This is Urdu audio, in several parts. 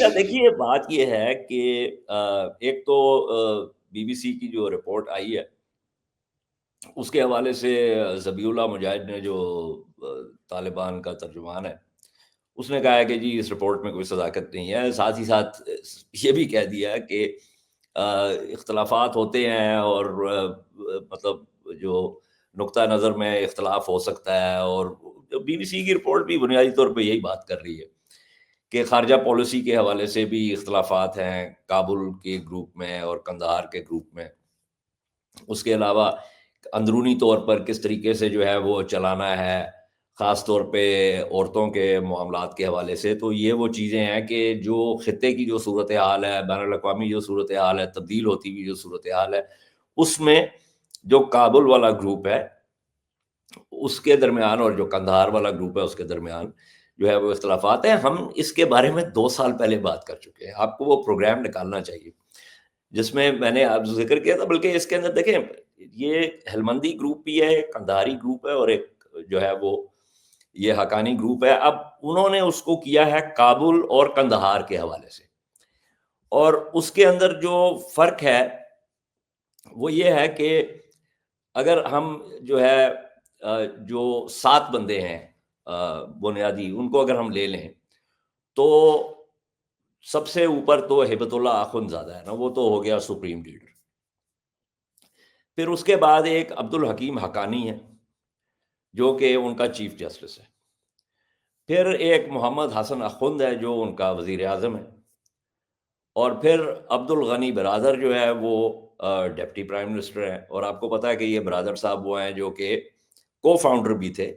اچھا دیکھیے بات یہ ہے کہ ایک تو بی بی سی کی جو رپورٹ آئی ہے اس کے حوالے سے ذبیح اللہ مجاہد نے جو طالبان کا ترجمان ہے اس نے کہا ہے کہ جی اس رپورٹ میں کوئی صداقت نہیں ہے، ساتھ ہی ساتھ یہ بھی کہہ دیا ہے کہ اختلافات ہوتے ہیں اور مطلب جو نقطہ نظر میں اختلاف ہو سکتا ہے، اور بی بی سی کی رپورٹ بھی بنیادی طور پہ یہی بات کر رہی ہے کہ خارجہ پالیسی کے حوالے سے بھی اختلافات ہیں کابل کے گروپ میں اور قندھار کے گروپ میں، اس کے علاوہ اندرونی طور پر کس طریقے سے جو ہے وہ چلانا ہے، خاص طور پہ عورتوں کے معاملات کے حوالے سے۔ تو یہ وہ چیزیں ہیں کہ جو خطے کی جو صورتحال ہے، بین الاقوامی جو صورتحال ہے، تبدیل ہوتی ہوئی جو صورتحال ہے، اس میں جو کابل والا گروپ ہے اس کے درمیان اور جو قندھار والا گروپ ہے اس کے درمیان جو ہے وہ اختلافات ہیں۔ ہم اس کے بارے میں 2 سال پہلے بات کر چکے ہیں، آپ کو وہ پروگرام نکالنا چاہیے جس میں میں نے آپ ذکر کیا تھا، بلکہ اس کے اندر دیکھیں یہ ہلمندی گروپ بھی ہے، ایک قندھاری گروپ ہے، اور ایک جو ہے وہ یہ حقانی گروپ ہے۔ اب انہوں نے اس کو کیا ہے کابل اور قندھار کے حوالے سے، اور اس کے اندر جو فرق ہے وہ یہ ہے کہ اگر ہم جو ہے جو 7 بندے ہیں بنیادی، ان کو اگر ہم لے لیں تو سب سے اوپر تو ہبت اللہ آخوند زادہ ہے نا، وہ تو ہو گیا سپریم لیڈر۔ پھر اس کے بعد ایک عبد الحکیم حقانی ہے جو کہ ان کا چیف جسٹس ہے۔ پھر ایک محمد حسن اخوند ہے جو ان کا وزیر اعظم ہے، اور پھر عبد الغنی برادر جو ہے وہ ڈپٹی پرائم منسٹر ہیں، اور آپ کو پتا ہے کہ یہ برادر صاحب وہ ہیں جو کہ کو فاؤنڈر بھی تھے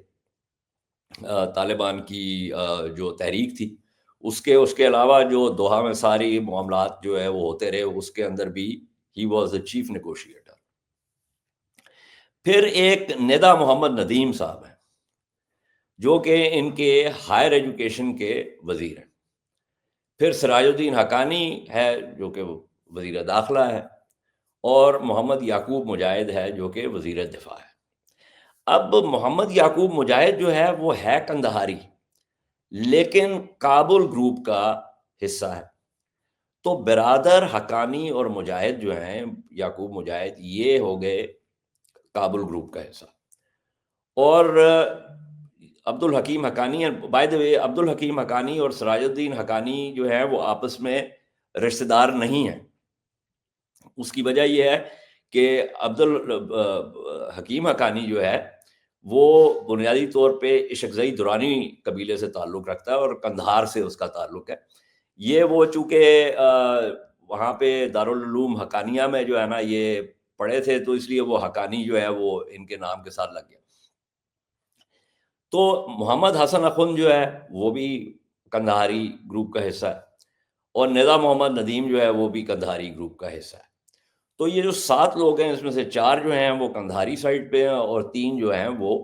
طالبان کی جو تحریک تھی، اس کے علاوہ جو دوحہ میں ساری معاملات جو ہے وہ ہوتے رہے، اس کے اندر بھی he was a chief negotiator. پھر ایک ندا محمد ندیم صاحب ہیں جو کہ ان کے ہائر ایجوکیشن کے وزیر ہیں۔ پھر سراج الدین حقانی ہے جو کہ وزیر داخلہ ہے، اور محمد یعقوب مجاہد ہے جو کہ وزیر دفاع ہے۔ اب محمد یعقوب مجاہد جو ہے وہ ہے قندھاری لیکن کابل گروپ کا حصہ ہے، تو برادر حقانی اور مجاہد جو ہیں یعقوب مجاہد یہ ہو گئے کابل گروپ کا حصہ، اور عبد الحکیم حقانی، بائی دا وے عبد الحکیم حقانی اور سراج الدین حقانی جو ہے وہ آپس میں رشتہ دار نہیں ہیں۔ اس کی وجہ یہ ہے کہ عبد الحکیم حقانی جو ہے وہ بنیادی طور پہ اشکزئی درانی قبیلے سے تعلق رکھتا ہے اور قندھار سے اس کا تعلق ہے۔ یہ وہ چونکہ وہاں پہ دارالعلوم حقانیہ میں جو ہے نا یہ پڑھے تھے، تو اس لیے وہ حقانی جو ہے وہ ان کے نام کے ساتھ لگ گیا۔ تو محمد حسن اخوند جو ہے وہ بھی قندھاری گروپ کا حصہ ہے، اور ندا محمد ندیم جو ہے وہ بھی قندھاری گروپ کا حصہ ہے۔ تو یہ جو 7 لوگ ہیں اس میں سے 4 جو ہیں وہ قندھاری سائڈ پہ ہیں، اور 3 جو ہیں وہ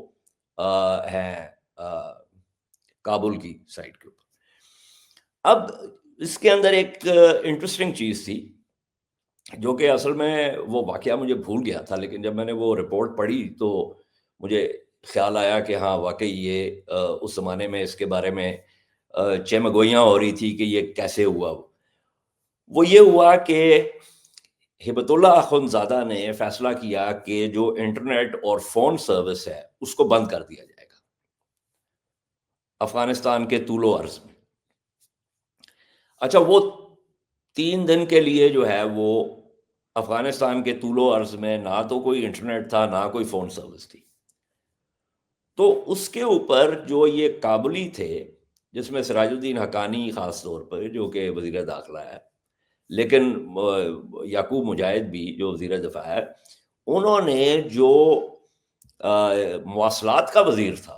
ہیں کابل کی سائڈ کے اوپر۔ اب اس کے اندر ایک انٹرسٹنگ چیز تھی جو کہ اصل میں وہ واقعہ مجھے بھول گیا تھا، لیکن جب میں نے وہ رپورٹ پڑھی تو مجھے خیال آیا کہ ہاں واقعی یہ اس زمانے میں اس کے بارے میں چمگوئیاں ہو رہی تھی کہ یہ کیسے ہوا۔ وہ یہ ہوا کہ ہبت اللہ آخوند زادہ نے فیصلہ کیا کہ جو انٹرنیٹ اور فون سروس ہے اس کو بند کر دیا جائے گا افغانستان کے طول و عرض میں۔ اچھا، وہ 3 دن کے لیے جو ہے وہ افغانستان کے طول و عرض میں نہ تو کوئی انٹرنیٹ تھا نہ کوئی فون سروس تھی۔ تو اس کے اوپر جو یہ کابلی تھے جس میں سراج الدین حقانی خاص طور پر جو کہ وزیر داخلہ ہے، لیکن یعقوب مجاہد بھی جو وزیر دفاع ہے، انہوں نے جو مواصلات کا وزیر تھا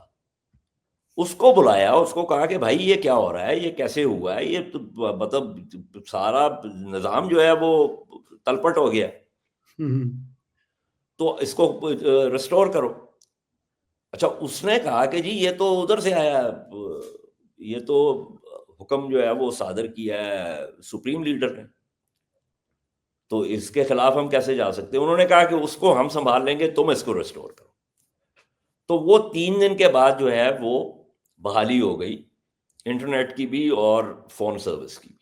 اس کو بلایا، اس کو کہا کہ بھائی یہ کیا ہو رہا ہے، یہ کیسے ہوا ہے، یہ مطلب سارا نظام جو ہے وہ تلپٹ ہو گیا، تو اس کو ریسٹور کرو۔ اچھا، اس نے کہا کہ جی یہ تو ادھر سے آیا ہے، یہ تو حکم جو ہے وہ صادر کیا ہے سپریم لیڈر نے، تو اس کے خلاف ہم کیسے جا سکتے ہیں؟ انہوں نے کہا کہ اس کو ہم سنبھال لیں گے، تم اس کو ریسٹور کرو۔ تو وہ 3 دن کے بعد جو ہے وہ بحالی ہو گئی انٹرنیٹ کی بھی اور فون سروس کی بھی۔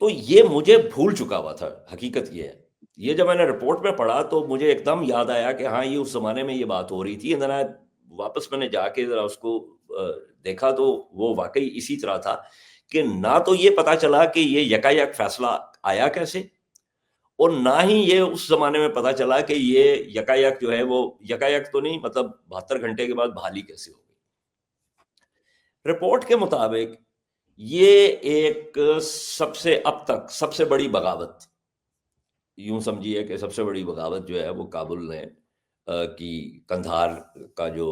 تو یہ مجھے بھول چکا ہوا تھا، حقیقت یہ ہے۔ یہ جب میں نے رپورٹ میں پڑھا تو مجھے ایک دم یاد آیا کہ ہاں یہ اس زمانے میں یہ بات ہو رہی تھی، ذرا واپس میں نے جا کے ذرا اس کو دیکھا تو وہ واقعی اسی طرح تھا کہ نہ تو یہ پتا چلا کہ یہ یکایک فیصلہ آیا کیسے، اور نہ ہی یہ اس زمانے میں پتا چلا کہ یہ یکایک جو ہے وہ یکایک تو نہیں، مطلب 72 گھنٹے کے بعد بحالی کیسے ہو گئی۔ رپورٹ کے مطابق یہ ایک اب تک سب سے بڑی بغاوت، یوں سمجھیے کہ سب سے بڑی بغاوت جو ہے وہ کابل نے کی قندھار کا جو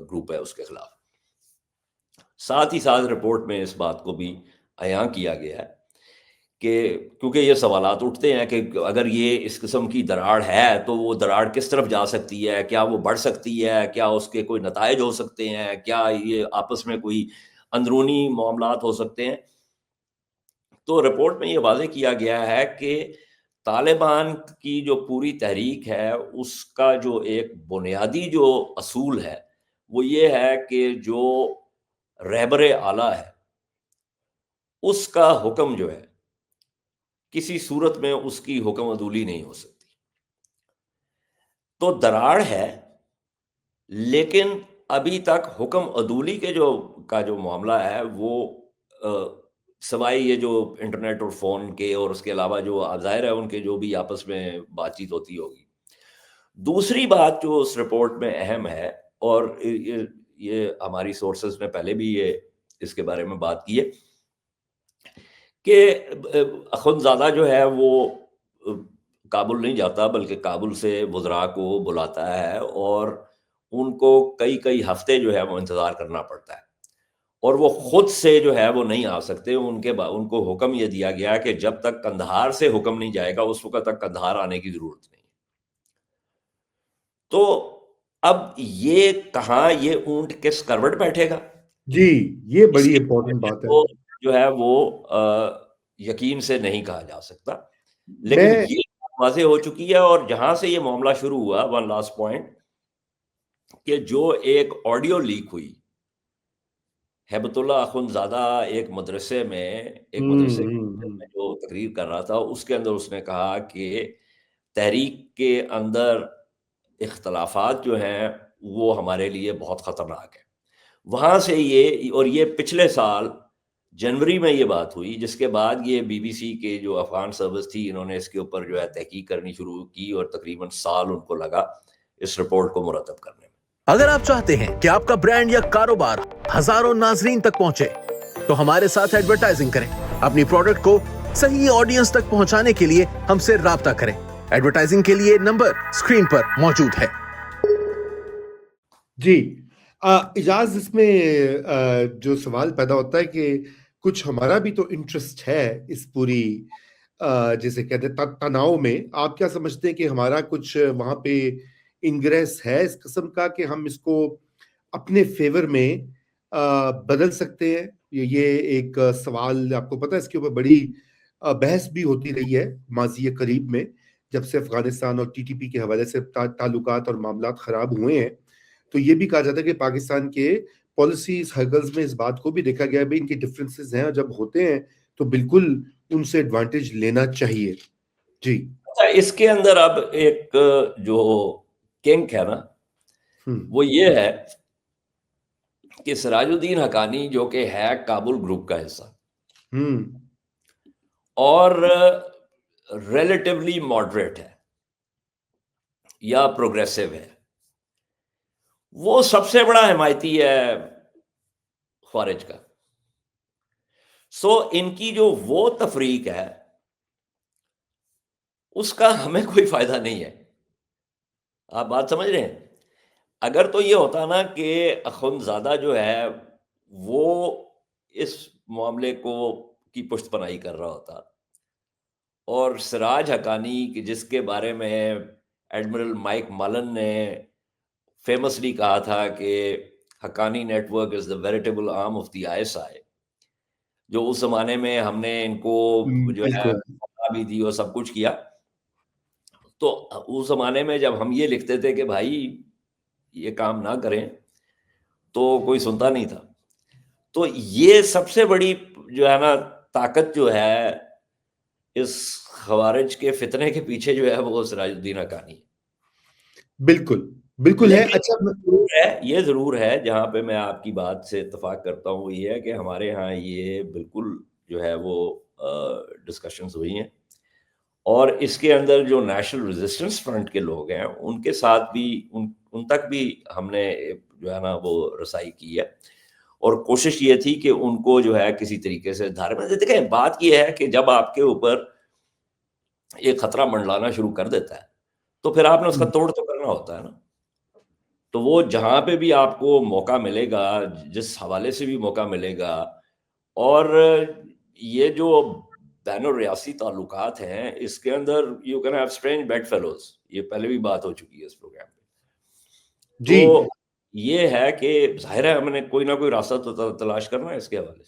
گروپ ہے اس کے خلاف۔ ساتھ ہی ساتھ رپورٹ میں اس بات کو بھی عیاں کیا گیا ہے کہ کیونکہ یہ سوالات اٹھتے ہیں کہ اگر یہ اس قسم کی دراڑ ہے تو وہ دراڑ کس طرف جا سکتی ہے، کیا وہ بڑھ سکتی ہے، کیا اس کے کوئی نتائج ہو سکتے ہیں، کیا یہ آپس میں کوئی اندرونی معاملات ہو سکتے ہیں۔ تو رپورٹ میں یہ واضح کیا گیا ہے کہ طالبان کی جو پوری تحریک ہے اس کا جو ایک بنیادی جو اصول ہے وہ یہ ہے کہ جو رہبر اعلیٰ ہے اس کا حکم جو ہے کسی صورت میں اس کی حکم عدولی نہیں ہو سکتی۔ تو دراڑ ہے، لیکن ابھی تک حکم عدولی کے جو معاملہ ہے وہ سوائے یہ جو انٹرنیٹ اور فون کے اور اس کے علاوہ جو ظاہر ہے ان کے جو بھی آپس میں بات چیت ہوتی ہوگی۔ دوسری بات جو اس رپورٹ میں اہم ہے، اور یہ ہماری سورسز نے پہلے بھی یہ اس کے بارے میں بات کی ہے کہ اخندزادہ جو ہے وہ کابل نہیں جاتا بلکہ کابل سے وزراء کو بلاتا ہے اور ان کو کئی ہفتے جو ہے وہ انتظار کرنا پڑتا ہے، اور وہ خود سے جو ہے وہ نہیں آ سکتے۔ ان کو حکم یہ دیا گیا کہ جب تک قندھار سے حکم نہیں جائے گا اس وقت تک قندھار آنے کی ضرورت نہیں۔ تو اب یہ کہاں یہ اونٹ کس کروٹ بیٹھے گا، جی یہ اس بڑی کے امپورٹنٹ بات ہے۔ وہ جو ہے وہ یقین سے نہیں کہا جا سکتا، لیکن میں یہ واضح ہو چکی ہے۔ اور جہاں سے یہ معاملہ شروع ہوا، ون لاسٹ پوائنٹ، کہ جو ایک آڈیو لیک ہوئی ہیبت اللہ اخندزادہ ایک مدرسے میں جو تقریر کر رہا تھا اس کے اندر اس نے کہا کہ تحریک کے اندر اختلافات جو ہیں وہ ہمارے لیے بہت خطرناک ہے۔ وہاں سے یہ پچھلے سال جنوری میں یہ بات ہوئی، جس کے بعد یہ بی بی سی کے جو افغان سروس تھی انہوں نے اس کے اوپر جو ہے تحقیق کرنی شروع کی، اور تقریباً سال ان کو لگا اس رپورٹ کو مرتب کرنے میں۔ اگر آپ چاہتے ہیں کہ آپ کا برانڈ یا کاروبار ہزاروں ناظرین تک پہنچے تو ہمارے ساتھ ایڈورٹائزنگ کریں۔ اپنی پروڈکٹ کو صحیح آڈینس تک پہنچانے کے لیے ہم سے رابطہ کریں۔ ایڈورٹائزنگ کے لیے نمبر اسکرین پر موجود ہے۔ جی اجاز، اس میں جو سوال پیدا ہوتا ہے کہ کچھ ہمارا بھی تو انٹرسٹ ہے اس پوری جیسے کہتے ہیں تناؤ میں۔ آپ کیا سمجھتے ہیں کہ ہمارا کچھ وہاں پہ انگریس ہے اس قسم کا کہ ہم اس کو اپنے فیور میں بدل سکتے ہیں؟ یہ ایک سوال آپ کو پتہ ہے، اس کے اوپر بڑی بحث بھی ہوتی رہی ہے ماضی قریب میں، جب سے افغانستان اور ٹی ٹی پی کے حوالے سے تعلقات اور معاملات خراب ہوئے ہیں۔ تو یہ بھی کہا جاتا ہے کہ پاکستان کے پالیسی سرکلز میں اس بات کو بھی دیکھا گیا ہے ان کے ڈفرینسز ہیں، اور جب ہوتے ہیں تو بالکل ان سے ایڈوانٹیج لینا چاہیے۔ جی اس کے اندر اب ایک جو کنک ہے نا وہ یہ ہے کہ سراج الدین حقانی جو کہ ہے کابل گروپ کا حصہ اور ریلیٹیولی ماڈریٹ ہے یا پروگریسو ہے، وہ سب سے بڑا حمایتی ہے خارج کا۔ سو ان کی جو وہ تفریق ہے اس کا ہمیں کوئی فائدہ نہیں ہے۔ آپ بات سمجھ رہے ہیں؟ اگر تو یہ ہوتا نا کہ اخندزادہ جو ہے وہ اس معاملے کی پشت پناہی کر رہا ہوتا، اور سراج حقانی جس کے بارے میں ایڈمرل مائک مالن نے فیمسلی کہا تھا کہ Haqqani network is the veritable arm of the ISI، جو اس زمانے میں ہم نے ان کو جو ہے بھی دی اور سب کچھ کیا، تو اس زمانے میں جب ہم یہ لکھتے تھے کہ بھائی یہ کام نہ کریں تو کوئی سنتا نہیں تھا۔ تو یہ سب سے بڑی جو ہے نا طاقت جو ہے اس خوارج کے فتنے کے پیچھے جو ہے وہ سراج الدین حقانی ہے. بالکل بالکل ہے. لیکن اچھا یہ ضرور ہے جہاں پہ میں آپ کی بات سے اتفاق کرتا ہوں، وہ یہ ہے کہ ہمارے ہاں یہ بالکل جو ہے وہ ڈسکشنز ہوئی ہیں، اور اس کے اندر جو نیشنل ریزسٹنس فرنٹ کے لوگ ہیں ان کے ساتھ بھی ان تک بھی ہم نے جو ہے نا وہ رسائی کی ہے، اور کوشش یہ تھی کہ ان کو جو ہے کسی طریقے سے دھارے میں. دیکھیں بات یہ ہے کہ جب آپ کے اوپر ایک خطرہ منڈلانا شروع کر دیتا ہے تو پھر آپ نے اس کا توڑ تو کرنا ہوتا ہے نا. تو وہ جہاں پہ بھی آپ کو موقع ملے گا، جس حوالے سے بھی موقع ملے گا، اور یہ جو بین الریاسی تعلقات ہیں اس کے اندر you can have strange bedfellows, یہ پہلے بھی بات ہو چکی ہے اس پروگرام پہ. جی تو یہ ہے کہ ظاہر ہے ہم نے کوئی نہ کوئی راستہ تو تلاش کرنا ہے اس کے حوالے سے.